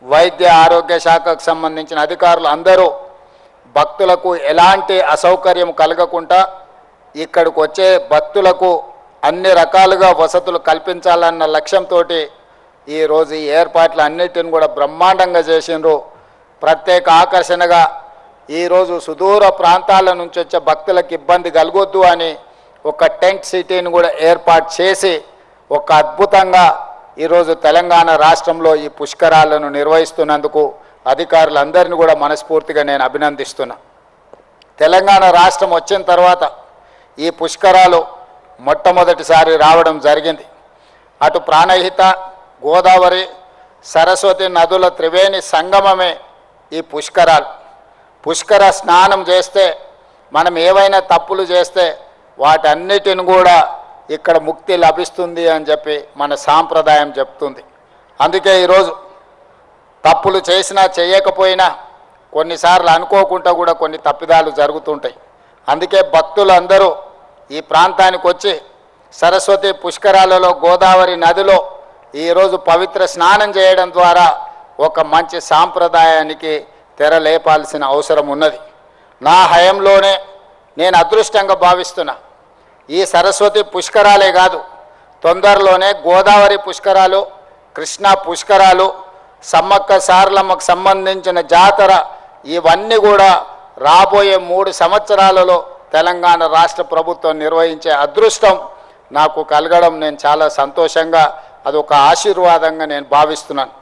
వైద్య ఆరోగ్య శాఖకు సంబంధించిన అధికారులు అందరూ భక్తులకు ఎలాంటి అసౌకర్యం కలగకుండా ఇక్కడికి వచ్చే భక్తులకు అన్ని రకాలుగా వసతులు కల్పించాలన్న లక్ష్యంతో ఈరోజు ఈ ఏర్పాట్లు అన్నిటిని కూడా బ్రహ్మాండంగా చేసిండ్రు. ప్రత్యేక ఆకర్షణగా ఈరోజు సుదూర ప్రాంతాల నుంచి వచ్చే భక్తులకు ఇబ్బంది కలగొద్దు అని ఒక టెంట్ సిటీని కూడా ఏర్పాటు చేసి ఒక అద్భుతంగా ఈరోజు తెలంగాణ రాష్ట్రంలో ఈ పుష్కరాలను నిర్వహిస్తున్నందుకు అధికారులందరినీ కూడా మనస్ఫూర్తిగా నేను అభినందిస్తున్నా. తెలంగాణ రాష్ట్రం వచ్చిన తర్వాత ఈ పుష్కరాలు మొట్టమొదటిసారి రావడం జరిగింది. అటు ప్రాణహిత, గోదావరి, సరస్వతి నదుల త్రివేణి సంగమమే ఈ పుష్కరాలు. పుష్కర స్నానం చేస్తే మనం ఏవైనా తప్పులు చేస్తే వాటన్నిటిని కూడా ఇక్కడ ముక్తి లభిస్తుంది అని చెప్పి మన సాంప్రదాయం చెప్తుంది. అందుకే ఈరోజు తప్పులు చేసినా చేయకపోయినా కొన్నిసార్లు అనుకోకుండా కూడా కొన్ని తప్పిదాలు జరుగుతుంటాయి. అందుకే భక్తులందరూ ఈ ప్రాంతానికి వచ్చి సరస్వతి పుష్కరాలలో గోదావరి నదిలో ఈరోజు పవిత్ర స్నానం చేయడం ద్వారా ఒక మంచి సాంప్రదాయానికి తెరలేపాల్సిన అవసరం ఉన్నది. నా హయంలోనే నేను అదృష్టంగా భావిస్తున్నా. ఈ సరస్వతి పుష్కరాలే కాదు, తొందరలోనే గోదావరి పుష్కరాలు, కృష్ణా పుష్కరాలు, సమ్మక్క సారలమ్మకు సంబంధించిన జాతర ఇవన్నీ కూడా రాబోయే 3 సంవత్సరాలలో తెలంగాణ రాష్ట్ర ప్రభుత్వం నిర్వహించే అదృష్టం నాకు కలగడం నేను చాలా సంతోషంగా, అదొక ఆశీర్వాదంగా నేను భావిస్తున్నాను.